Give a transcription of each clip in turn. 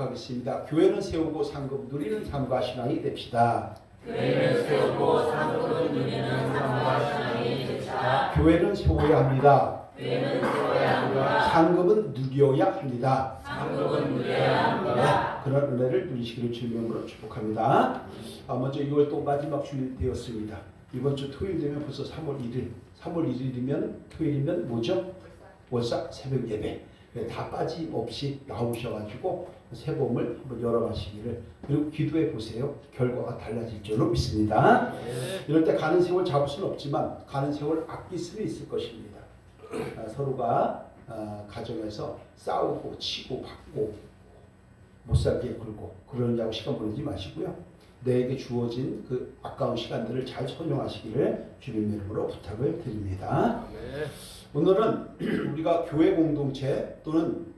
하겠습니다. 교회는 세우고 상급 누리는 삶과 신앙이 됩시다. 교회는 세우고 상급을 누리는 삶과 신앙이 됩시다. 교회는 세워야 합니다. 교회는 세워야 합니다. 상급은 누려야 합니다. 상급은 누려야 합니다. 네, 그런 은혜를 누리시기를 주님으로 축복합니다. 먼저 6월 또 마지막 주일 되었습니다. 이번 주 토요일 되면 벌써 3월 1일. 3월 1일이면 토요일이면 뭐죠? 월삭 새벽 예배. 다 빠짐없이 나오셔가지고 새봄을 한번 열어가시기를, 그리고 기도해 보세요. 결과가 달라질 줄로 믿습니다. 이럴 때 가는 세월 잡을 수는 없지만 가는 세월 아낄 수는 있을 것입니다. 서로가 가정에서 싸우고 치고 받고 못살게 굴고 그러려고 시간 보내지 마시고요. 내게 주어진 그 아까운 시간들을 잘 선용하시기를 주님 이름으로 부탁을 드립니다. 오늘은 우리가 교회 공동체 또는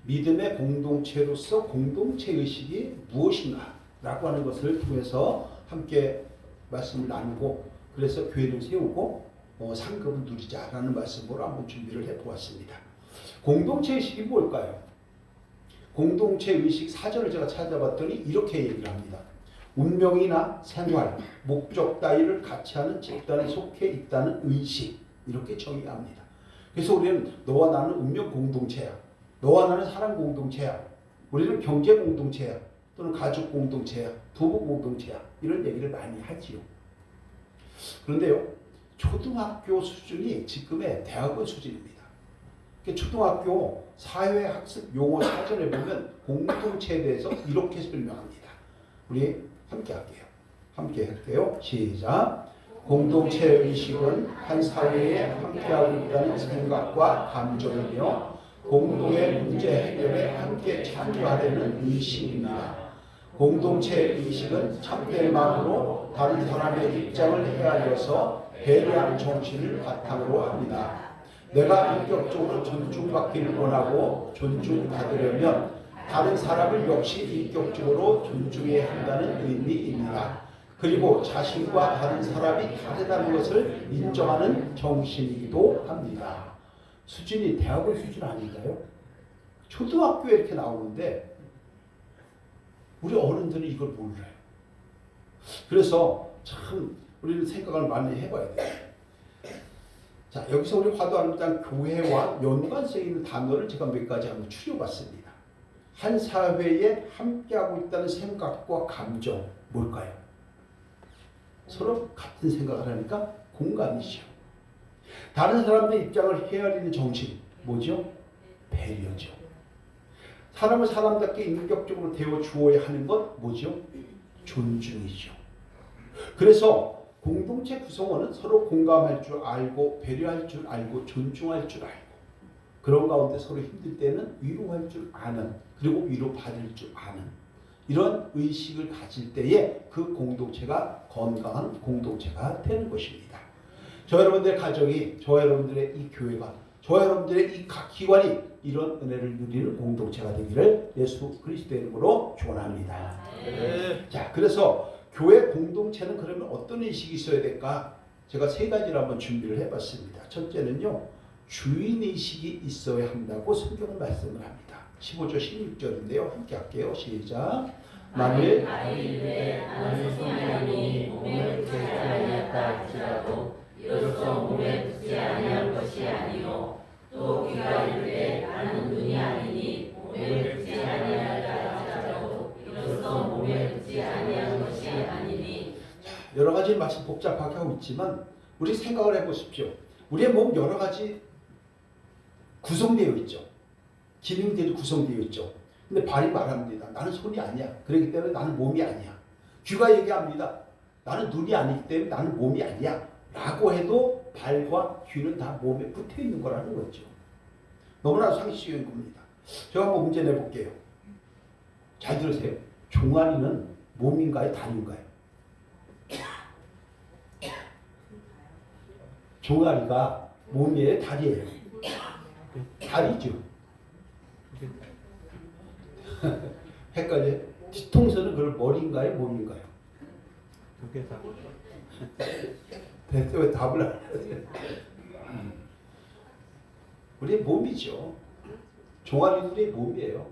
믿음의 공동체로서 공동체 의식이 무엇인가 라고 하는 것을 통해서 함께 말씀을 나누고, 그래서 교회를 세우고 상급을 누리자라는 말씀으로 한번 준비를 해보았습니다. 공동체 의식이 뭘까요? 공동체 의식 사전을 제가 찾아봤더니 이렇게 얘기를 합니다. 운명이나 생활, 목적 따위를 같이 하는 집단에 속해 있다는 의식, 이렇게 정의합니다. 그래서 우리는 너와 나는 운명 공동체야, 너와 나는 사랑 공동체야, 우리는 경제 공동체야, 또는 가족 공동체야, 부부 공동체야, 이런 얘기를 많이 하지요. 그런데요, 초등학교 수준이 지금의 대학원 수준입니다. 초등학교 사회학습 용어 사전에 보면 공동체에 대해서 이렇게 설명합니다. 우리 함께 할게요. 함께 할게요. 시작. 공동체 의식은 한 사회에 함께하고 있다는 생각과 감정이며 공동의 문제 해결에 함께 참여하려는 의식입니다. 공동체 의식은 참된 마음으로 다른 사람의 입장을 헤아려서 배려하는 정신을 바탕으로 합니다. 내가 인격적으로 존중받기를 원하고 존중받으려면 다른 사람을 역시 인격적으로 존중해야 한다는 의미입니다. 그리고 자신과 다른 사람이 다르다는 것을 인정하는 정신이기도 합니다. 수준이 대학원 수준 아닌가요? 초등학교에 이렇게 나오는데 우리 어른들은 이걸 몰라요. 그래서 참 우리는 생각을 많이 해봐야 돼요. 자, 여기서 우리 화도하는 교회와 연관성 있는 단어를 제가 몇 가지 한번 추려봤습니다. 한 사회에 함께하고 있다는 생각과 감정, 뭘까요? 서로 같은 생각을 하니까 공감이죠. 다른 사람들의 입장을 헤아리는 정신, 뭐죠? 배려죠. 사람을 사람답게 인격적으로 대해 주어야 하는 것, 뭐죠? 존중이죠. 그래서 공동체 구성원은 서로 공감할 줄 알고, 배려할 줄 알고, 존중할 줄 알고, 그런 가운데 서로 힘들 때는 위로할 줄 아는, 그리고 위로받을 줄 아는 이런 의식을 가질 때에 그 공동체가 건강한 공동체가 되는 것입니다. 저 여러분들의 가정이, 저 여러분들의 이 교회가, 저 여러분들의 이 각 기관이 이런 은혜를 누리는 공동체가 되기를 예수 그리스도의 이름으로 축원합니다. 자, 그래서 교회 공동체는 그러면 어떤 의식이 있어야 될까? 제가 세 가지를 한번 준비를 해봤습니다. 첫째는요, 주인의식이 있어야 한다고 성경은 말씀을 합니다. 15절 16절인데요. 함께 할게요. 시작. 만일 나는 성령이 몸에 붙지 아니하였다 할지라도 이로써 몸에 붙지 아니할 것이 아니요 또 귀가 이르되 나는 눈이 아니니 몸에 붙지 아니하였다 할지라도 이로써 몸에 붙지 아니할 것이 아니니. 여러 가지 말씀 복잡하게 하고 있지만 우리 생각을 해보십시오. 우리의 몸 여러 가지 구성되어 있죠. 기능들이 구성되어 있죠. 근데 발이 말합니다. 나는 손이 아니야. 그렇기 때문에 나는 몸이 아니야. 귀가 얘기합니다. 나는 눈이 아니기 때문에 나는 몸이 아니야. 라고 해도 발과 귀는 다 몸에 붙어 있는 거라는 거죠. 너무나 상식적인 겁니다. 제가 한번 문제 내볼게요. 잘 들으세요. 종아리는 몸인가요? 다리인가요? 종아리가 몸이에요? 다리예요? 다리죠. 헷갈려요. 뒤통수는 그걸 머리인가요? 몸인가요? 두 개 다. 왜 답을 안 하세요? 우리의 몸이죠. 종아리들의 몸이에요.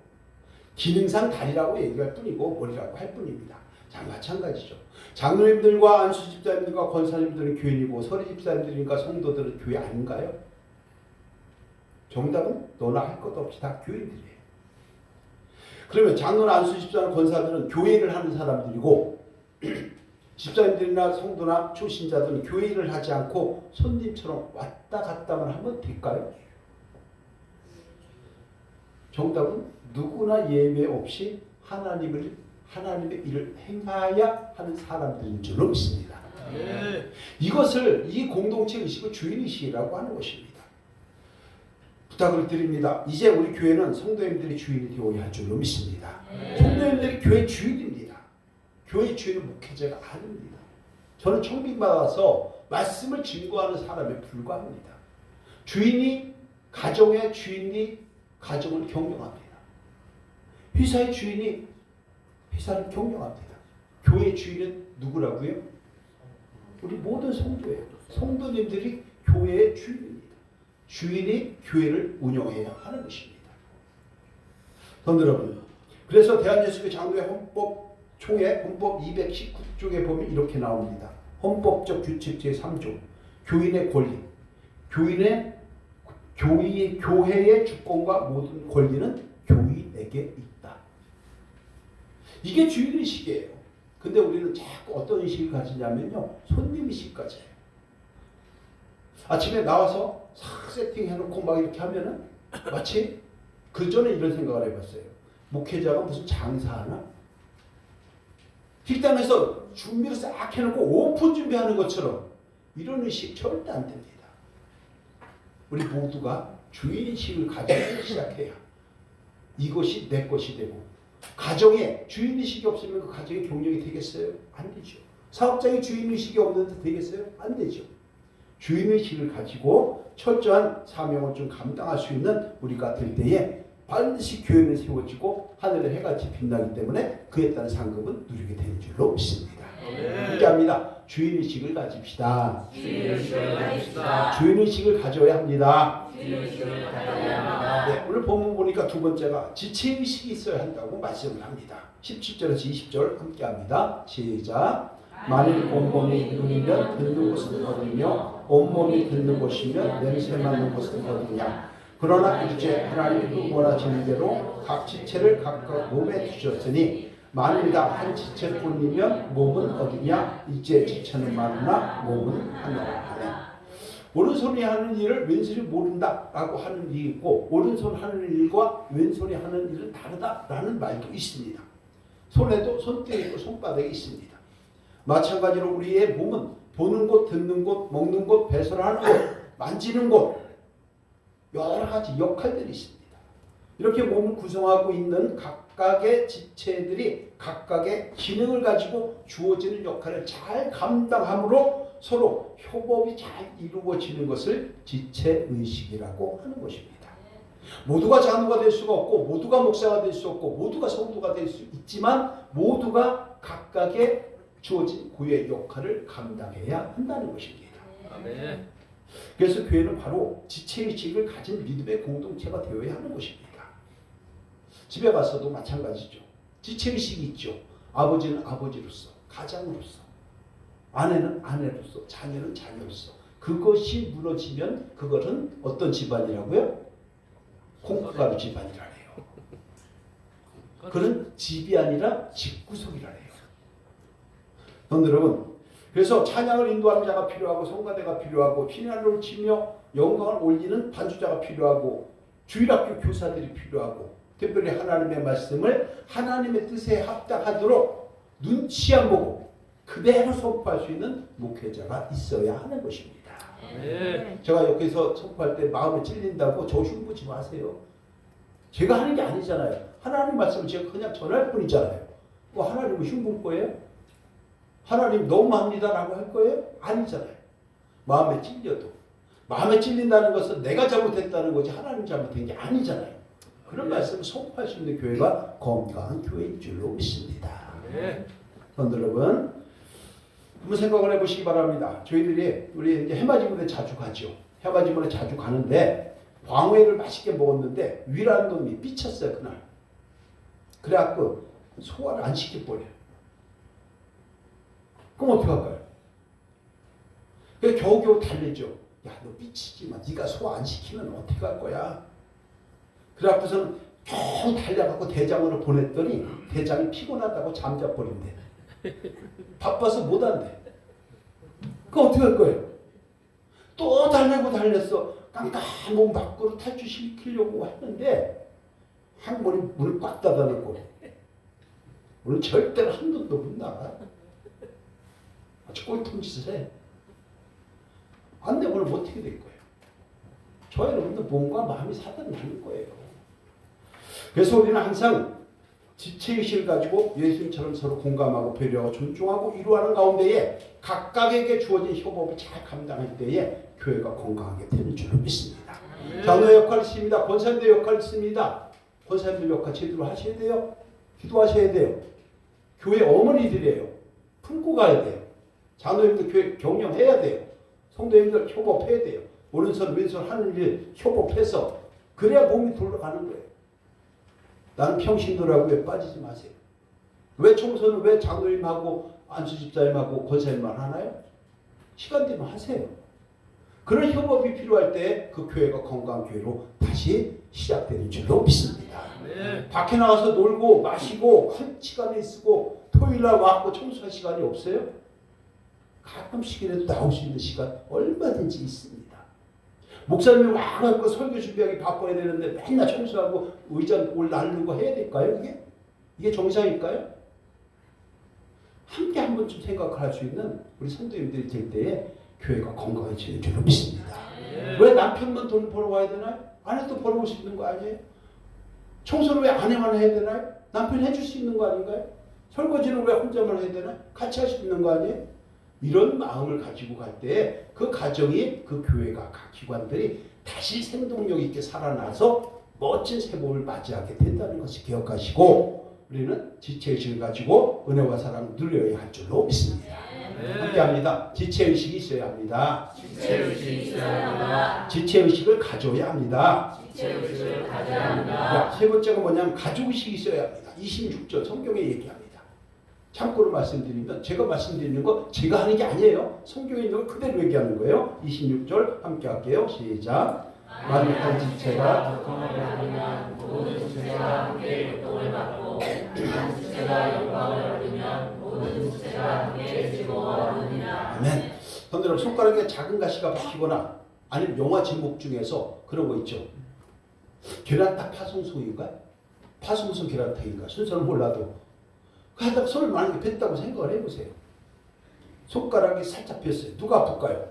기능상 다리라고 얘기할 뿐이고 머리라고 할 뿐입니다. 자, 마찬가지죠. 장로님들과 안수 집사님들과 권사님들은 교인이고 서리 집사님들과 성도들은 교회 아닌가요? 정답은 너나 할 것 없이 다 교인들이에요. 그러면 장로나 안수 집사나 권사들은 교회를 하는 사람들이고 집사님들이나 성도나 초신자들은 교회 일을 하지 않고 손님처럼 왔다 갔다만 하면 될까요? 정답은 누구나 예외 없이 하나님의 일을 행하야 하는 사람들인 줄로 믿습니다. 이것을 이 공동체 의식을 주인의식이라고 하는 것입니다. 부탁을 드립니다. 이제 우리 교회는 성도님들이 주인이 되어야 할 줄로 믿습니다. 성도님들이 교회 주인입니다. 교회 주인은 목회자가 아닙니다. 저는 청빙받아서 말씀을 증거하는 사람에 불과합니다. 주인이 가정의 주인이 가정을 경영합니다. 회사의 주인이 회사를 경영합니다. 교회 주인은 누구라고요? 우리 모든 성도예요. 성도님들이 교회의 주인입니다. 주인이 교회를 운영해야 하는 것입니다. 성도 여러분, 그래서 대한예수교 장로회 헌법 총회 헌법 219쪽에 보면 이렇게 나옵니다. 헌법적 규칙 제3조 교인의 권리, 교회의 주권과 모든 권리는 교인에게 있다. 이게 주인의식이에요. 근데 우리는 자꾸 어떤 의식을 가지냐면요, 손님의식 가져요. 아침에 나와서 싹 세팅해놓고 막 이렇게 하면은 마치 그 전에 이런 생각을 해봤어요. 목회자가 무슨 장사하나? 식당에서 준비를 싹 해놓고 오픈 준비하는 것처럼 이런 의식 절대 안 됩니다. 우리 모두가 주인의식을 가지기 시작해야 이것이 내 것이 되고, 가정에 주인의식이 없으면 그 가정이 경영이 되겠어요? 안 되죠. 사업장에 주인의식이 없는데 되겠어요? 안 되죠. 주인의식을 가지고 철저한 사명을 좀 감당할 수 있는 우리가 될 때에 반드시 교회는 세워지고 하늘의 해같이 빛나기 때문에 그에 따른 상급은 누리게 되는 줄로 믿습니다. 함께합니다. 주인의식을 가집시다. 주인의식을 가져야 합니다. 네, 오늘 본문 보니까 두 번째가 지체의식이 있어야 한다고 말씀을 합니다. 17절에서 20절 함께합니다. 시작. 만일 온몸이 눈이면 듣는 곳은 어디며 온몸이 듣는 곳이면 냄새 맡는 곳은 어디냐. 그러나 이제 하나님이 원하시는 대로 각 지체를 각각 몸에 주셨으니 만일 다 한 지체뿐이면 몸은 어디냐. 이제 지체는 많으나 몸은 하나라. 오른손이 하는 일을 왼손이 모른다라고 하는 일이 있고, 오른손 하는 일과 왼손이 하는 일은 다르다라는 말도 있습니다. 손에도 손등이 있고 손바닥이 있습니다. 마찬가지로 우리의 몸은 보는 곳, 듣는 곳, 먹는 곳, 배설하는 곳, 만지는 곳, 여러 가지 역할들이 있습니다. 이렇게 몸을 구성하고 있는 각각의 지체들이 각각의 기능을 가지고 주어지는 역할을 잘 감당함으로 서로 협업이 잘 이루어지는 것을 지체의식이라고 하는 것입니다. 모두가 장로가 될 수가 없고, 모두가 목사가 될 수 없고, 모두가 성도가 될 수 있지만 모두가 각각의 주어진 고유의 역할을 감당해야 한다는 것입니다. 아멘. 그래서 교회는 바로 지체의식을 가진 믿음의 공동체가 되어야 하는 것입니다. 집에 가서도 마찬가지죠. 지체의식이 있죠. 아버지는 아버지로서, 가장으로서, 아내는 아내로서, 자녀는 자녀로서. 그것이 무너지면 그것은 어떤 집안이라고요? 콩가루 집안이라네요. 그는 집이 아니라 집구석이라네요. 여러분, 그래서 찬양을 인도하는 자가 필요하고, 성가대가 필요하고, 피난을 치며 영광을 올리는 반주자가 필요하고, 주일학교 교사들이 필요하고, 특별히 하나님의 말씀을 하나님의 뜻에 합당하도록 눈치 안 보고 그대로 선포할 수 있는 목회자가 있어야 하는 것입니다. 네. 제가 여기서 선포할 때 마음에 찔린다고 저 흉보지 마세요. 제가 하는 게 아니잖아요. 하나님 말씀을 제가 그냥 전할 뿐이잖아요. 뭐 하나님을 흉볼 거예요? 하나님 너무합니다라고 할 거예요? 아니잖아요. 마음에 찔려도. 마음에 찔린다는 것은 내가 잘못했다는 거지 하나님 잘못한 게 아니잖아요. 그런 말씀을 선포할 수 있는 교회가 건강한 교회인 줄로 믿습니다. 네. 여러분, 한번 생각을 해보시기 바랍니다. 저희들이 우리 이제 해맞이문에 자주 가죠. 해맞이문에 자주 가는데 광어회를 맛있게 먹었는데 위라는 놈이 삐쳤어요. 그날 그래갖고 소화를 안 시켜버려요. 그럼 어떻게 할까요? 그래서 겨우겨우 달래죠. 야, 너 미치지 마. 네가 소화 안 시키면 어떻게 할 거야? 그래갖고서는 겨우 달려갖고 대장으로 보냈더니 대장이 피곤하다고 잠자버린대. 바빠서 못한대. 그럼 어떻게 할 거예요? 또 달래고 달렸어. 깜깜 몸 밖으로 탈출시키려고 했는데 한 번에 문을 꽉 닫아놓고 오늘 절대로 한 눈도 못 나가. 아주 꼴통 짓을 해. 안 되면 오늘 어떻게 될 거예요? 저 여러분들 몸과 마음이 사단이 나는 거예요. 그래서 우리는 항상 지체의식을 가지고 예수님처럼 서로 공감하고 배려하고 존중하고 이루어가는 가운데에 각각에게 주어진 협업을 잘 감당할 때에 교회가 건강하게 되는 줄로 믿습니다. 장로의 역할이 있습니다. 권사님들 역할이 있습니다. 권사님들 역할 제대로 하셔야 돼요. 기도하셔야 돼요. 교회 어머니들이에요. 품고 가야 돼요. 장로님들 교회 경영해야 돼요. 성도님들 협업해야 돼요. 오른손 왼손 하는 일 협업해서 그래야 몸이 돌아가는 거예요. 나는 평신도라고에 빠지지 마세요. 왜 청소는 왜 장로님하고 안수집사님하고 권사님만 하나요? 시간 되면 하세요. 그런 협업이 필요할 때 그 교회가 건강한 교회로 다시 시작되는 줄로 믿습니다. 네. 밖에 나가서 놀고 마시고 한 시간에 쓰고 토요일날 와서 청소할 시간이 없어요? 가끔씩이라도 나올 수 있는 시간 얼마든지 있습니다. 목사님이 와갖고 설교 준비하기 바빠야 되는데 맨날 청소하고 의자 올 날르고 해야 될까요? 이게 정상일까요? 함께 한 번쯤 생각을 할 수 있는 우리 성도님들이 될 때에 교회가 건강해지는 줄로 믿습니다. 왜 남편만 돈 벌어와야 되나요? 아내도 벌어올 수 있는 거 아니에요? 청소는 왜 아내만 해야 되나요? 남편이 해줄 수 있는 거 아닌가요? 설거지는 왜 혼자만 해야 되나요? 같이 할 수 있는 거 아니에요? 이런 마음을 가지고 갈 때 그 가정이 그 교회가 각 기관들이 다시 생동력 있게 살아나서 멋진 새봄을 맞이하게 된다는 것을 기억하시고 우리는 지체의식을 가지고 은혜와 사랑을 누려야 할 줄로 믿습니다. 함께합니다. 지체의식이 있어야 합니다. 지체의식이 있어야 합니다. 지체의식을 가져야 합니다. 지체의식을 가져야 합니다. 세 번째가 뭐냐면 가족의식이 있어야 합니다. 26절 성경에 얘기합니다. 참고로 말씀드리면 제가 말씀드리는 거 제가 하는 게 아니에요. 성경에 있는 걸 그대로 얘기하는 거예요. 26절 함께 할게요. 시작. 만약한 지체가 교통을 받으면 모든 지체가 함께 교통을 받고 한 지체가 영광을 얻으면 모든 지체가 함께 즐거워 얻느니라. 아멘. 그런데 손가락에 작은 가시가 박히거나 아니면 영화 제목 중에서 그런 거 있죠. 계란탕 파송송인가? 파송송 계란탕인가? 순서는 몰라도 하다가 손을 만약에 뱉다고 생각을 해보세요. 손가락이 살짝 폈어요. 누가 아플까요?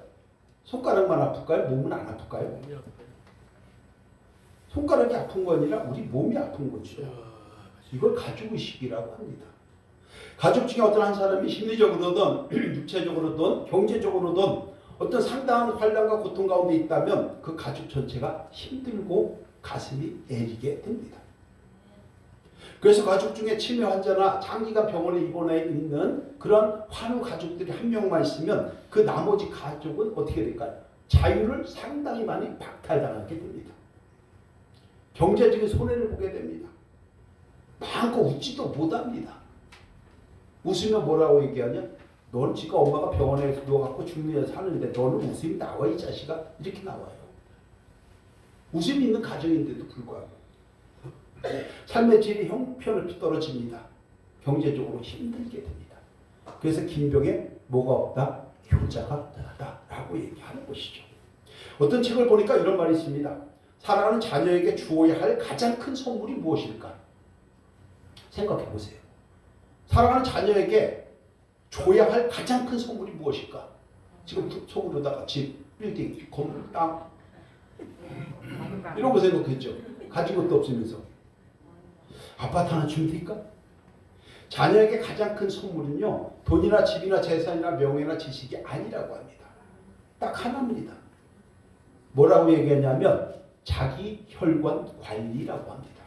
손가락만 아플까요? 몸은 안 아플까요? 손가락이 아픈 거 아니라 우리 몸이 아픈 거죠. 이걸 가족의식이라고 합니다. 가족 중에 어떤 한 사람이 심리적으로든 육체적으로든 경제적으로든 어떤 상당한 환난과 고통 가운데 있다면 그 가족 전체가 힘들고 가슴이 애리게 됩니다. 그래서 가족 중에 치매 환자나 장기간 병원에 입원해 있는 그런 환우 가족들이 한 명만 있으면 그 나머지 가족은 어떻게 될까요? 자유를 상당히 많이 박탈당하게 됩니다. 경제적인 손해를 보게 됩니다. 마음껏 웃지도 못합니다. 웃으면 뭐라고 얘기하냐? 너는 지금 엄마가 병원에 누워갖고 죽는 사는데 너는 웃음이 나와 이 자식아? 이렇게 나와요. 웃음이 있는 가정인데도 불구하고 삶의 질이 형편없이 떨어집니다. 경제적으로 힘들게 됩니다. 그래서 김병에 뭐가 없다? 효자가 없다 라고 얘기하는 것이죠. 어떤 책을 보니까 이런 말이 있습니다. 사랑하는 자녀에게 주어야 할 가장 큰 선물이 무엇일까? 생각해 보세요. 사랑하는 자녀에게 줘야 할 가장 큰 선물이 무엇일까? 지금 속으로다가 집, 빌딩, 건물, 땅 이런 거 생각했죠. 가진 것도 없으면서 아파트 하나 주면 될까? 자녀에게 가장 큰 선물은요, 돈이나 집이나 재산이나 명예나 지식이 아니라고 합니다. 딱 하나입니다. 뭐라고 얘기했냐면 자기 혈관 관리라고 합니다.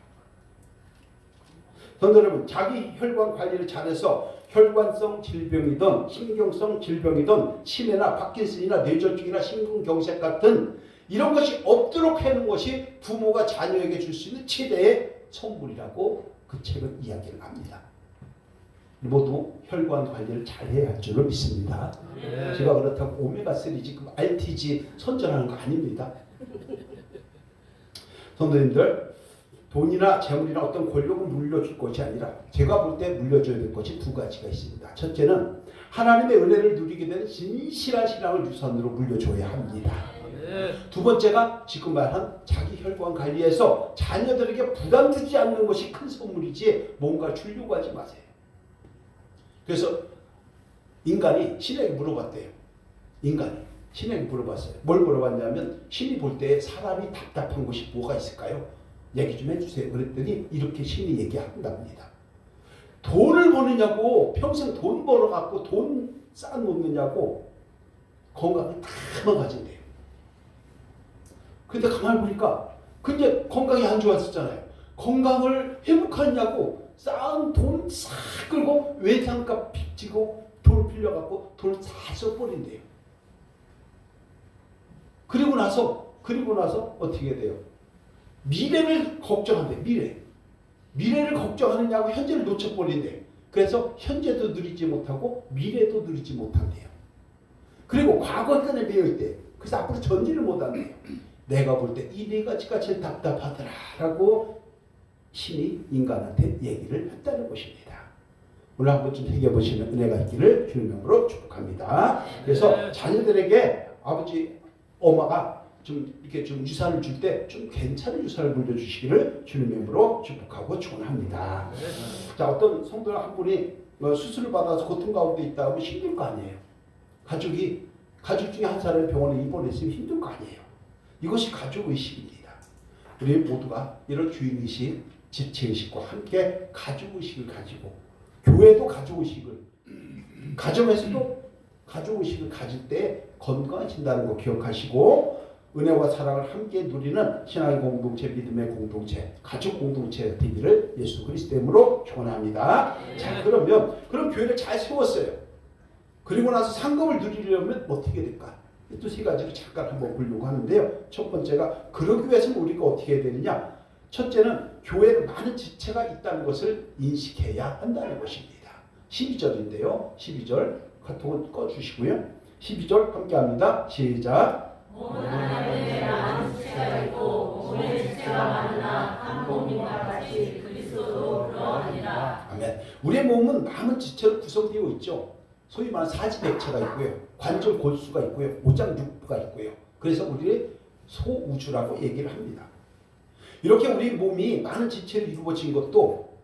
성도 여러분, 자기 혈관 관리를 잘해서 혈관성 질병이든 신경성 질병이든 치매나 파킨슨이나 뇌졸중이나 심근경색 같은 이런 것이 없도록 하는 것이 부모가 자녀에게 줄 수 있는 최대의 선물이라고 그 책은 이야기를 합니다. 모두 혈관 관리를 잘 해야 할 줄로 믿습니다. 네. 제가 그렇다고 오메가3 지금 RTG 선전하는 거 아닙니다. 성도님들, 돈이나 재물이나 어떤 권력을 물려줄 것이 아니라 제가 볼 때 물려줘야 될 것이 두 가지가 있습니다. 첫째는 하나님의 은혜를 누리게 되는 진실한 신앙을 유산으로 물려줘야 합니다. 네. 두 번째가 지금 말한 자기 혈관 관리에서 자녀들에게 부담 주지 않는 것이 큰 선물이지 뭔가 주려고 하지 마세요. 그래서 인간이 신에게 물어봤대요. 인간이 신에게 물어봤어요. 뭘 물어봤냐면 신이 볼 때 사람이 답답한 것이 뭐가 있을까요? 얘기 좀 해주세요. 그랬더니 이렇게 신이 얘기한답니다. 돈을 버느냐고, 평생 돈 벌어갖고 돈 쌓아놓느냐고 건강을 다 망가진대요. 근데 가만히 보니까 근데 건강이 안 좋았었잖아요. 건강을 회복하냐고 쌓은 돈 싹 끌고 외상값 빚지고 돈을 빌려갖고 돈을 다 써버린대요. 그리고 나서 어떻게 돼요? 미래를 걱정한대. 미래를 걱정하느냐고 현재를 놓쳐버린대. 그래서 현재도 누리지 못하고 미래도 누리지 못한대요. 그리고 과거에 끈에 매여있대. 그래서 앞으로 전진을 못한대요. 내가 볼 때 이 네 가지가 제일 답답하더라 라고 신이 인간한테 얘기를 했다는 것입니다. 오늘 한번 좀 새겨보시는 은혜가 있기를 주님 이름으로 축복합니다. 그래서 자녀들에게 아버지, 엄마가 좀 이렇게 좀 유산을 줄 때 좀 괜찮은 유산을 물려주시기를 주님 이름으로 축복하고 축원합니다. 자, 어떤 성도 한 분이 수술을 받아서 고통 가운데 있다 하면 힘들 거 아니에요. 가족 중에 한 사람이 병원에 입원했으면 힘들 거 아니에요. 이것이 가족의식입니다. 우리 모두가 이런 주인의식, 집체의식과 함께 가족의식을 가지고 교회도 가족의식을, 가정에서도 가족의식을 가질 때 건강해진다는 거 기억하시고 은혜와 사랑을 함께 누리는 신앙의 공동체, 믿음의 공동체, 가족 공동체 되기를 예수 그리스도 이름으로 축원합니다. 자, 그럼 교회를 잘 세웠어요. 그리고 나서 상급을 누리려면 어떻게 될까? 또 세 가지를 잠깐 한번 보려고 하는데요. 첫 번째가 그러기 위해서는 우리가 어떻게 해야 되느냐? 첫째는 교회에 많은 지체가 있다는 것을 인식해야 한다는 것입니다. 12절인데요. 12절 카톡은 꺼주시고요. 12절 함께합니다. 시작. 몸은 하나님의 많은 지체가 있고 몸의 지체가 많으나 한 몸과 같이 그리스도도 그러하니라. 아멘. 우리의 몸은 많은 지체로 구성되어 있죠. 소위 말하는 사지백체가 있고요. 관절 골수가 있고요. 오장육부가 있고요. 그래서 우리의 소우주라고 얘기를 합니다. 이렇게 우리 몸이 많은 지체로 이루어진 것도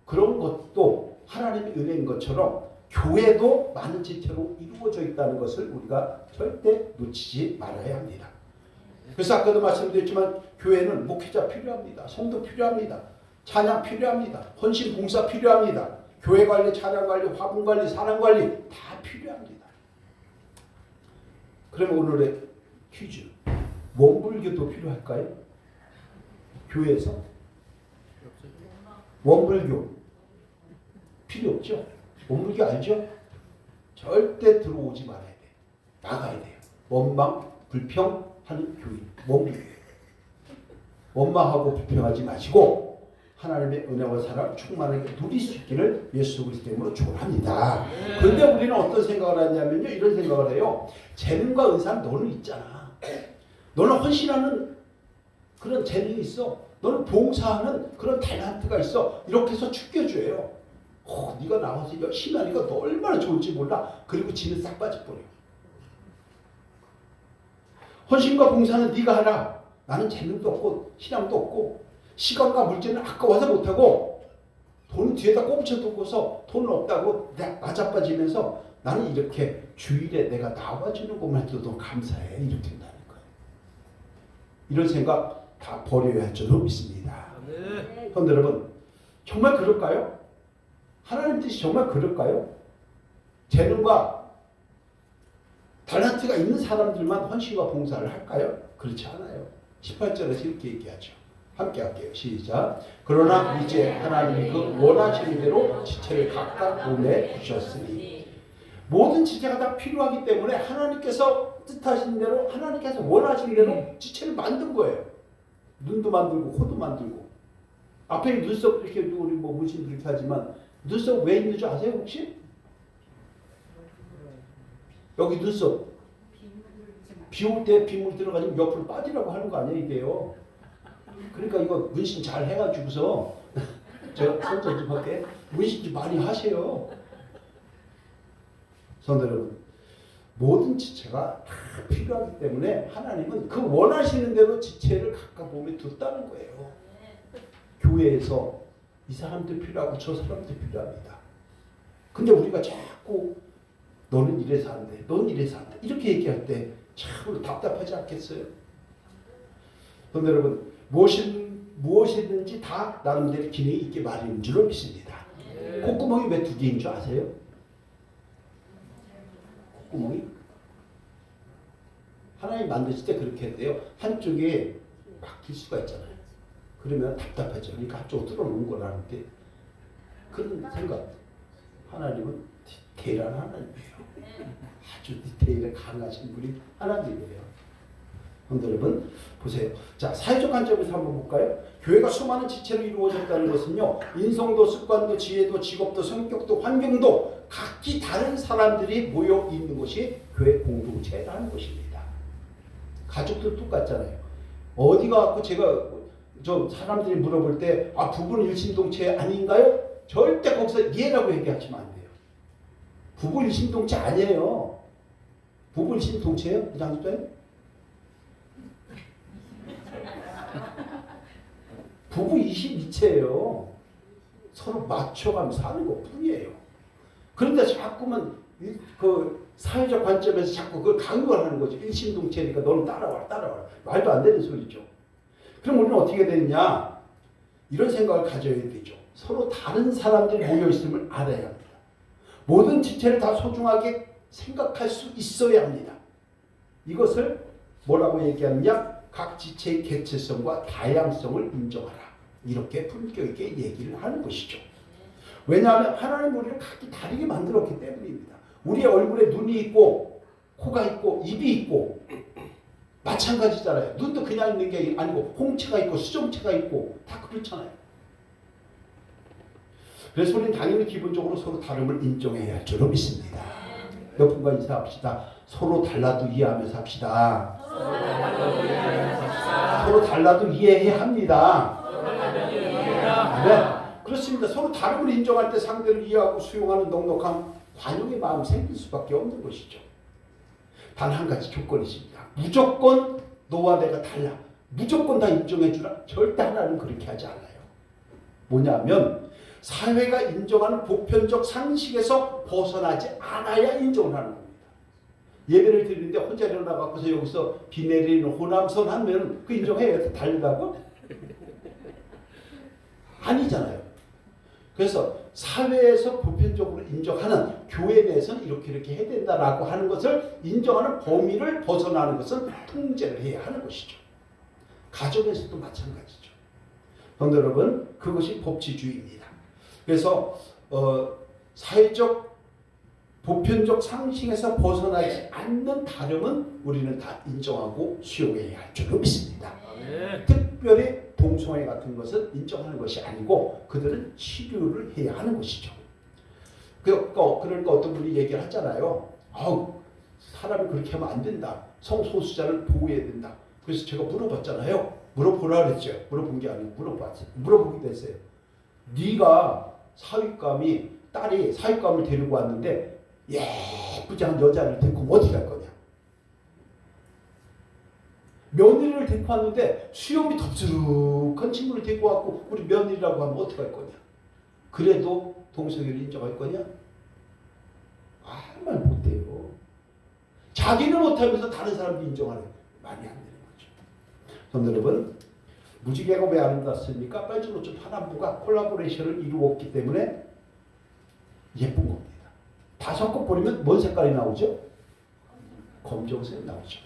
그런 것도 하나님의 은혜인 것처럼 교회도 많은 지체로 이루어져 있다는 것을 우리가 절대 놓치지 말아야 합니다. 그래서 아까도 말씀드렸지만 교회는 목회자 필요합니다. 성도 필요합니다. 찬양 필요합니다. 헌신 봉사 필요합니다. 교회 관리, 찬양 관리, 화분 관리, 사랑 관리 다 필요합니다. 그러면 오늘의 퀴즈. 원불교도 필요할까요? 교회에서? 원불교 필요 없죠? 원불교 알죠? 절대 들어오지 말아야 돼. 나가야 돼요. 원망, 불평하는 교회. 원불교예요. 원망하고 불평하지 마시고 하나님의 은혜와 사랑 충만하게 누릴 수 있기를 예수 그리스도 이름으로 축원합니다. 그런데 우리는 어떤 생각을 하냐면요. 이런 생각을 해요. 재능과 은사는 너는 있잖아. 너는 헌신하는 그런 재능이 있어. 너는 봉사하는 그런 탤런트가 있어. 이렇게 해서 축겨줘요. 네가 나와서 열심히 하니까 너 얼마나 좋을지 몰라. 그리고 지는 싹 빠져버려. 헌신과 봉사는 네가 하라. 나는 재능도 없고 신앙도 없고 시간과 물질은 아까워서 못하고 돈은 뒤에다 꼽쳐두고서 돈은 없다고 나자빠지면서 나는 이렇게 주일에 내가 나와주는 것만 해도 너무 감사해. 이렇게 한다는 거예요. 이런 생각 다 버려야 할 줄로 믿습니다. 그런데 여러분 정말 그럴까요? 하나님 뜻이 정말 그럴까요? 재능과 탤런트가 있는 사람들만 헌신과 봉사를 할까요? 그렇지 않아요. 18절에서 이렇게 얘기하죠. 함께 할게요. 시작. 그러나 이제 하나님이 그 원하시는 대로 지체를 각각 몸에 주셨으니 모든 지체가 다 필요하기 때문에 하나님께서 뜻하시는 대로 하나님께서 원하시는 대로 지체를 만든 거예요. 눈도 만들고 코도 만들고 앞에 눈썹 이렇게 우리 뭐 문신 이렇게 하지만 눈썹 왜 있는 줄 아세요 혹시? 여기 눈썹 비 올 때 빗물 들어가지면 옆으로 빠지라고 하는 거 아니에요 이게요. 그러니까 이거 문신 잘 해가지고서 제가 선전 좀 할게. 문신 좀 많이 하세요. 성도 여러분, 모든 지체가 다 필요하기 때문에 하나님은 그 원하시는 대로 지체를 각각 몸에 뒀다는 거예요. 교회에서 이 사람도 필요하고 저 사람도 필요합니다. 근데 우리가 자꾸 너는 이래서 안 돼, 넌 이래서 안 돼 이렇게 얘기할 때 참 답답하지 않겠어요? 성도 여러분, 무엇이든지 다 나름대로 기능이 있게 마련인 줄로 믿습니다. 콧구멍이 왜 두 개인 줄 아세요? 콧구멍이 하나님 만드실 때 그렇게 했대요. 한쪽에 막힐 수가 있잖아요. 그러면 답답하죠. 그러니까 한쪽으로 뚫어놓은 거라는 게 그런 생각. 하나님은 디테일한 하나님이에요. 아주 디테일에 강하신 분이 하나님이에요. 여러분 보세요. 자, 사회적 관점에서 한번 볼까요? 교회가 수많은 지체로 이루어졌다는 것은요, 인성도 습관도 지혜도 직업도 성격도 환경도 각기 다른 사람들이 모여 있는 것이 교회 공동체라는 것입니다. 가족도 똑같잖아요. 어디 가고 제가 저 사람들이 물어볼 때 부부는 일심동체 아닌가요? 절대 거기서 예라고 얘기하시면 안 돼요. 부부 일심동체 아니에요. 부부 일심동체예요? 이 장소에? 부부 22채예요. 서로 맞춰가면서 사는 것 뿐이에요. 그런데 자꾸만 그 사회적 관점에서 자꾸 그걸 강요를 하는 거죠. 일심동체니까 너는 따라와. 말도 안 되는 소리죠. 그럼 우리는 어떻게 되느냐? 이런 생각을 가져야 되죠. 서로 다른 사람들이 모여있음을 알아야 합니다. 모든 지체를 다 소중하게 생각할 수 있어야 합니다. 이것을 뭐라고 얘기하느냐? 각 지체의 개체성과 다양성을 인정하라. 이렇게 품격 있게 얘기를 하는 것이죠. 왜냐하면 하나님 우리를 각기 다르게 만들었기 때문입니다. 우리의 얼굴에 눈이 있고 코가 있고 입이 있고 마찬가지잖아요. 눈도 그냥 있는 게 아니고 홍채가 있고 수정체가 있고 다 그렇잖아요. 그래서 우리는 당연히 기본적으로 서로 다름을 인정해야 할 줄로 믿습니다. 몇 분간 인사합시다. 서로 달라도 이해하면서 합시다. 서로 달라도 이해해야 합니다. 네, 그렇습니다. 서로 다름을 인정할 때 상대를 이해하고 수용하는 넉넉한 관용의 마음이 생길 수밖에 없는 것이죠. 단 한 가지 조건이 있습니다. 무조건 너와 내가 달라. 무조건 다 인정해주라. 절대 하나는 그렇게 하지 않아요. 뭐냐면 사회가 인정하는 보편적 상식에서 벗어나지 않아야 인정을 하는 겁니다. 예배를 드리는데 혼자 일어나갖고서 여기서 비 내리는 호남선 하면 그 인정해야 달라고? 아니잖아요. 그래서 사회에서 보편적으로 인정하는 교회 내에서는 이렇게 해야 된다라고 하는 것을 인정하는 범위를 벗어나는 것은 통제를 해야 하는 것이죠. 가정에서도 마찬가지죠. 성도 여러분, 그것이 법치주의입니다. 그래서 사회적 보편적 상식에서 벗어나지 않는 다름은 우리는 다 인정하고 수용해야 할 줄로 믿습니다. 특별히 동성애 같은 것은 인정하는 것이 아니고 그들은 치료를 해야 하는 것이죠. 그러니까 어떤 분이 얘기를 하잖아요. 사람이 그렇게 하면 안 된다. 성소수자를 보호해야 된다. 그래서 제가 물어봤잖아요. 물어보라 그랬죠. 물어본 게 아니고 물어보기도 했어요. 네가 딸이 사윗감을 데리고 왔는데 예쁘지 않은 여자를 데리고 어디 갈 거냐? 며느리를 데리고 왔는데 수염이 덥수룩한 친구를 데리고 왔고 우리 며느리라고 하면 어떻게 할 거냐? 그래도 동성애를 인정할 거냐? 말 못해요. 자기는 못하면서 다른 사람도 인정하는 말이 안 되는 거죠. 성도 여러분, 무지개가 왜 아름답습니까? 빨주노초 파남부가 콜라보레이션을 이루었기 때문에 예쁜 겁니다. 다 섞어버리면 뭔 색깔이 나오죠? 검정색 나오죠.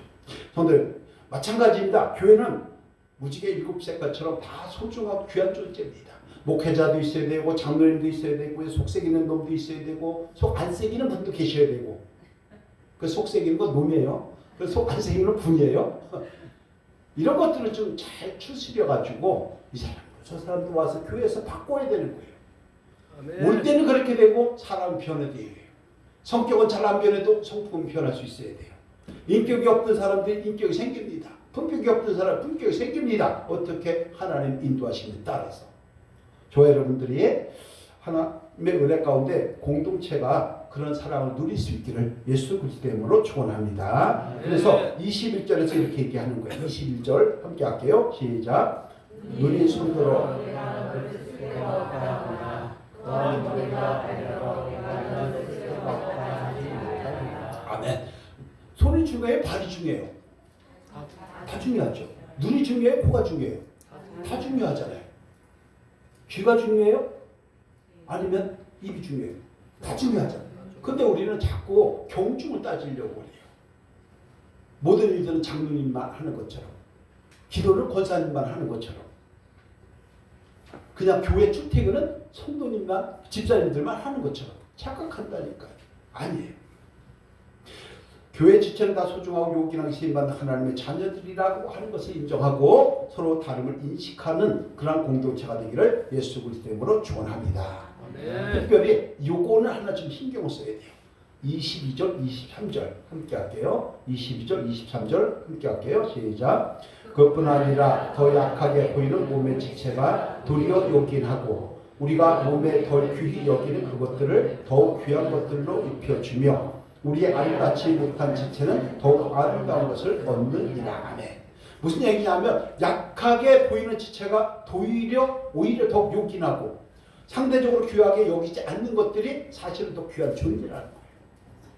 성도들 마찬가지입니다. 교회는 무지개 7색깔처럼 다 소중하고 귀한 존재입니다. 목회자도 있어야 되고 장로님도 있어야 되고 속색이는 놈도 있어야 되고 속 안 새기는 분도 계셔야 되고 그 속 새기는 건 놈이에요. 그 속 안 새기는 분이에요. 이런 것들을 좀 잘 추스려가지고 이 사람은 저 사람도 와서 교회에서 바꿔야 되는 거예요. 아멘. 올 때는 그렇게 되고 사람은 변해야 돼요. 성격은 잘 안 변해도 성품은 변할 수 있어야 돼요. 인격이 없는 사람들이 인격이 생깁니다. 품격이 없는 사람 품격이 생깁니다. 어떻게? 하나님 인도하심에 따라서. 저와 여러분들이 하나님의 은혜 가운데 공동체가 그런 사랑을 누릴 수 있기를 예수 그리스도의 이름으로 축원합니다. 그래서 21절에서 이렇게 얘기하는 거예요. 21절 함께 할게요. 시작. 눈이 손들어 아멘. 손이 중요해요? 발이 중요해요? 다 중요하죠. 눈이 중요해요? 코가 중요해요? 다 중요하잖아요. 귀가 중요해요? 아니면 입이 중요해요? 다 중요하잖아요. 근데 우리는 자꾸 경중을 따지려고 해요. 모든 일들은 장로님만 하는 것처럼, 기도는 권사님만 하는 것처럼, 그냥 교회 출퇴근은 성도님만, 집사님들만 하는 것처럼 착각한다니까요. 아니에요. 교회 지체는 다 소중하고 요긴하게 쓰임받는 하나님의 자녀들이라고 하는 것을 인정하고 서로 다름을 인식하는 그러한 공동체가 되기를 예수 그리스도의 이름으로 축원합니다. 특별히 요거는 하나 좀 신경을 써야 돼요. 22절, 23절 함께 할게요. 22절, 23절 함께 할게요. 시작. 그것뿐 아니라 더 약하게 보이는 몸의 지체가 도리어 요긴하고 우리가 몸에 덜 귀히 여기는 그것들을 더욱 귀한 것들로 입혀주며 우리의 아름답지 못한 지체는 더욱 아름다운 것을 얻느니라. 아멘. 무슨 얘기냐면 약하게 보이는 지체가 오히려 더 요긴하고 상대적으로 귀하게 여기지 않는 것들이 사실은 더 귀한 존재라는 거예요.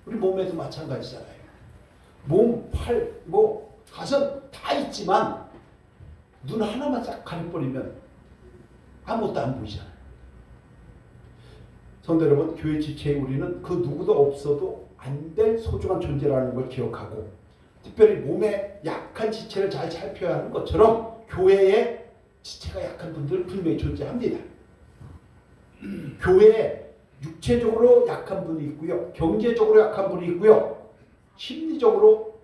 우리 몸에도 마찬가지잖아요. 몸, 팔, 가슴 다 있지만 눈 하나만 싹 가려버리면 아무것도 안 보이잖아요. 성도 여러분, 교회 지체에 우리는 그 누구도 없어도 안 될 소중한 존재라는 걸 기억하고 특별히 몸에 약한 지체를 잘 살펴야 하는 것처럼 교회에 지체가 약한 분들 분명히 존재합니다. 교회에 육체적으로 약한 분이 있고요. 경제적으로 약한 분이 있고요. 심리적으로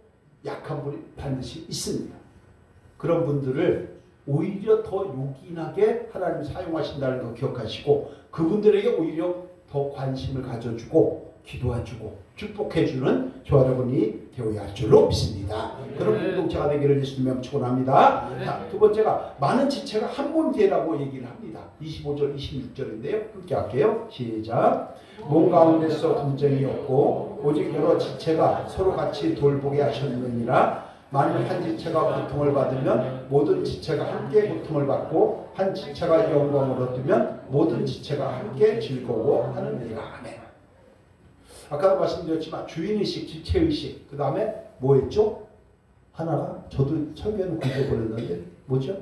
약한 분이 반드시 있습니다. 그런 분들을 오히려 더 요긴하게 하나님이 사용하신다는 거 기억하시고 그분들에게 오히려 더 관심을 가져주고 기도해주고 축복해주는 저와 여러분이 되어야 할 줄로 믿습니다. 그런 공동체가 되기를 예수님의 축원합니다. 자, 두 번째가 많은 지체가 한 몸되라고 얘기를 합니다. 25절 26절인데요. 함께 할게요. 시작. 몸 가운데서 분쟁이 없고 오직 여러 지체가 서로 같이 돌보게 하셨느니라. 만일 한 지체가 고통을 받으면 모든 지체가 함께 고통을 받고 한 지체가 영광을 얻으면 모든 지체가 함께 즐거워하느니라. 아멘. 아까도 말씀드렸지만 주인의식, 지체의식, 그 다음에 뭐였죠? 하나가 저도 처음에는 공부해버렸는데 뭐죠?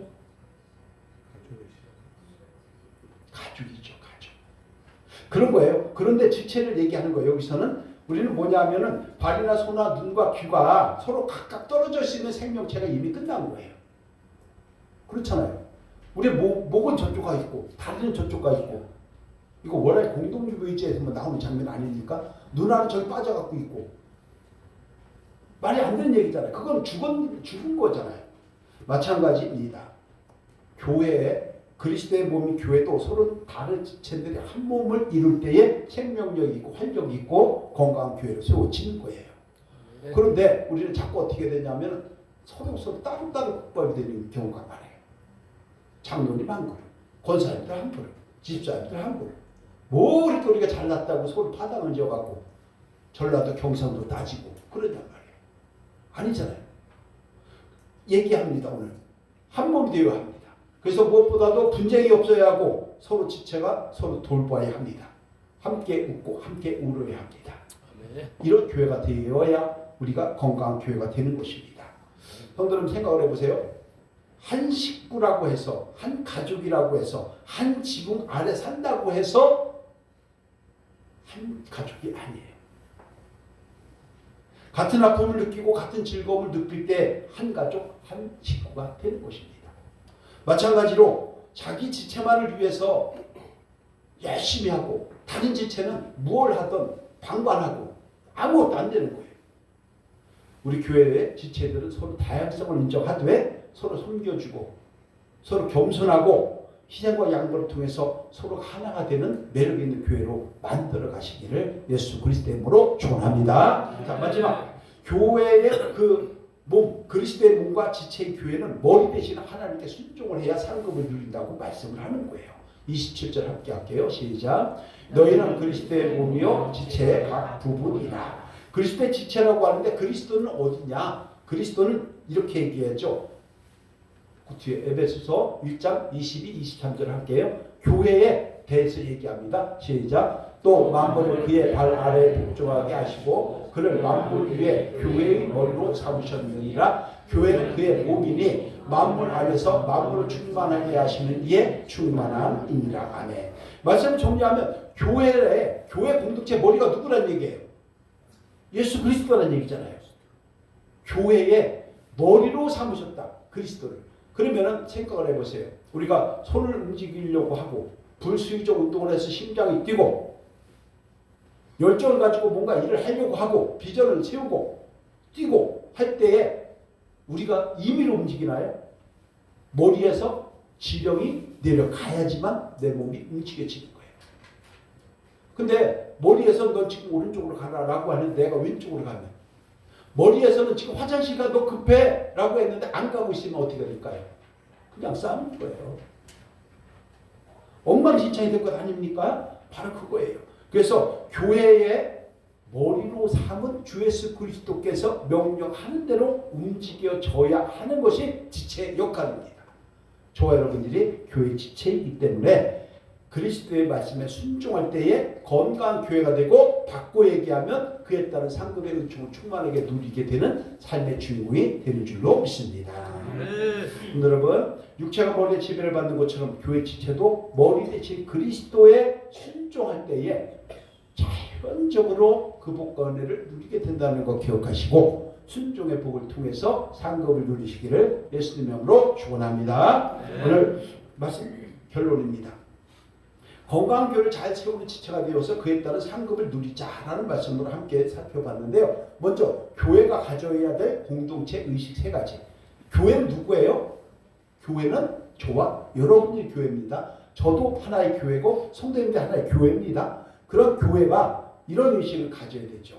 가족이죠. 가족. 그런 거예요. 그런데 지체를 얘기하는 거예요. 여기서는 우리는 뭐냐면은 발이나 손이나 눈과 귀가 서로 각각 떨어져 있는 생명체가 이미 끝난 거예요. 그렇잖아요. 우리 목은 저쪽가 있고 다리는 저쪽가 있고 이거 원래 공동유배지에서 나오는 장면 아닙니까? 눈알은 저기 빠져갖고 있고 말이 안 되는 얘기잖아요. 그건 죽은 거잖아요. 마찬가지입니다. 교회에 그리스도의 몸인 교회도 서로 다른 지체들이 한 몸을 이룰 때에 생명력이 있고 활력이 있고 건강한 교회로 세워지는 거예요. 그런데 우리는 자꾸 어떻게 되냐면 서로 따로따로 국밥이 되는 경우가 많아요. 장로님 한 그룹, 권사님들 한 그룹, 집사님들 한 그룹. 뭐 이렇게 우리가 잘났다고 서로 파당을 지어갖고 전라도 경상도 따지고 그런단 말이에요. 아니잖아요. 얘기합니다. 오늘 한 몸이 되어야 합니다. 그래서 무엇보다도 분쟁이 없어야 하고 서로 지체가 서로 돌봐야 합니다. 함께 웃고 함께 울어야 합니다. 이런 교회가 되어야 우리가 건강한 교회가 되는 것입니다. 성도님 생각을 해보세요. 한 식구라고 해서 한 가족이라고 해서 한 지붕 아래 산다고 해서 한 가족이 아니에요. 같은 아픔을 느끼고 같은 즐거움을 느낄 때 한 가족, 한 식구가 되는 것입니다. 마찬가지로 자기 지체만을 위해서 열심히 하고 다른 지체는 무엇을 하든 방관하고 아무것도 안 되는 거예요. 우리 교회의 지체들은 서로 다양성을 인정하되 서로 섬겨주고 서로 겸손하고 희생과 양보를 통해서 서로 하나가 되는 매력 있는 교회로 만들어 가시기를 예수 그리스도의 이름으로 축원합니다. 자, 마지막 교회의 그 몸, 그리스도의 몸과 지체의 교회는 머리 대신 하나님께 순종을 해야 상급을 누린다고 말씀을 하는 거예요. 27절 함께 할게요. 시작. 너희는 그리스도의 몸이요 지체의 각 부분이라. 그리스도의 지체라고 하는데 그리스도는 어디냐? 그리스도는 이렇게 얘기하죠. 그 뒤에 에베소서 1장 22, 23절 할게요. 교회에 대해서 얘기합니다. 시작. 또 만물을 그의 발 아래에 복종하게 하시고 그를 만물 위에 교회의 머리로 삼으셨느니라. 교회는 그의 몸이니 만물 안에서 만물을 충만하게 하시는 이에 충만한 이니라. 아멘. 말씀 정리하면 교회 공동체 머리가 누구란 얘기예요? 예수 그리스도라는 얘기잖아요. 교회의 머리로 삼으셨다. 그리스도를. 그러면은 생각을 해보세요. 우리가 손을 움직이려고 하고 불수의적 운동을 해서 심장이 뛰고 열정을 가지고 뭔가 일을 하려고 하고 비전을 세우고 뛰고 할 때에 우리가 임의로 움직이나요? 머리에서 지령이 내려가야지만 내 몸이 움직여지는 거예요. 근데 머리에서 넌 지금 오른쪽으로 가라라고 하는데 내가 왼쪽으로 가면 머리에서는 지금 화장실 가 너 급해 라고 했는데 안 가고 있으면 어떻게 될까요? 그냥 싸우는 거예요. 엉망진창이 될 것 아닙니까? 바로 그거예요. 그래서 교회의 머리로 삼은 주 예수 그리스도께서 명령하는 대로 움직여져야 하는 것이 지체의 역할입니다. 저와 여러분들이 교회 지체이기 때문에 그리스도의 말씀에 순종할 때에 건강한 교회가 되고 바꿔 얘기하면 그에 따른 상급의 은총을 충만하게 누리게 되는 삶의 주인공이 되는 줄로 믿습니다. 여러분, 육체가 머리에 지배를 받는 것처럼 교회 지체도 머리 대신 그리스도에 순종할 때에 자연적으로 그 복과 은혜를 누리게 된다는 거 기억하시고 순종의 복을 통해서 상급을 누리시기를 예수님 이름으로 축원합니다. 오늘 말씀 결론입니다. 건강한 교회를 잘 세우는 지체가 되어서 그에 따른 상급을 누리자라는 말씀으로 함께 살펴봤는데요. 먼저 교회가 가져야 될 공동체 의식 세 가지. 교회는 누구예요? 교회는 저와 여러분들이 교회입니다. 저도 하나의 교회고 성도님들 하나의 교회입니다. 그런 교회가 이런 의식을 가져야 되죠.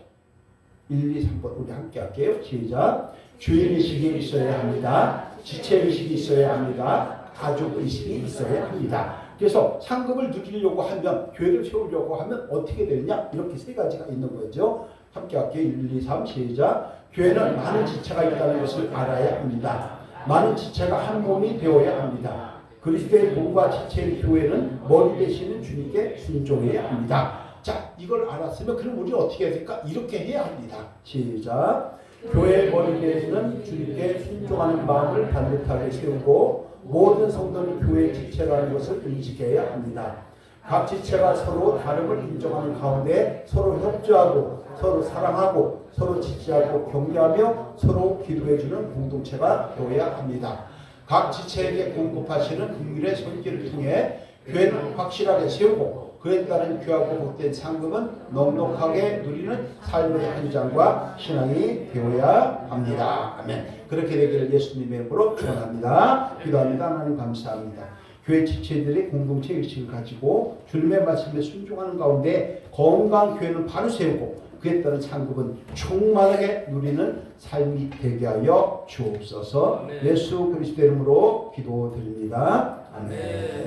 1, 2, 3번 우리 함께 할게요. 시작. 주인의식이 있어야 합니다. 지체의식이 있어야 합니다. 가족의식이 있어야 합니다. 그래서 상급을 누리려고 하면 교회를 세우려고 하면 어떻게 되느냐? 이렇게 세 가지가 있는 거죠. 함께 할게요. 1, 2, 3 시작. 교회는 많은 지체가 있다는 것을 알아야 합니다. 많은 지체가 한 몸이 되어야 합니다. 그리스도의 몸과 지체의 교회는 머리 되시는 주님께 순종해야 합니다. 자, 이걸 알았으면 그럼 우리 어떻게 해야 될까? 이렇게 해야 합니다. 시작. 교회의 머리 되시는 주님께 순종하는 마음을 단뜻하게 세우고 모든 성도는 교회의 지체라는 것을 인식해야 합니다. 각 지체가 서로 다름을 인정하는 가운데 서로 협조하고 서로 사랑하고 서로 지지하고 격려하며 서로 기도해주는 공동체가 되어야 합니다. 각 지체에게 공급하시는 긍휼의 손길을 통해 교회는 확실하게 세우고 그에 따른 귀하고 복된 상급은 넉넉하게 누리는 삶의 현장과 신앙이 되어야 합니다. 아멘. 그렇게 되기를 예수님의 이름으로 축원합니다. 기도합니다. 하나님 감사합니다. 교회 지체들이 공동체 의식을 가지고 주님의 말씀에 순종하는 가운데 건강한 교회는 바로 세우고 그에 따른 상급은 충만하게 누리는 삶이 되게 하여 주옵소서. 예수 그리스도 이름으로 기도드립니다. 아멘.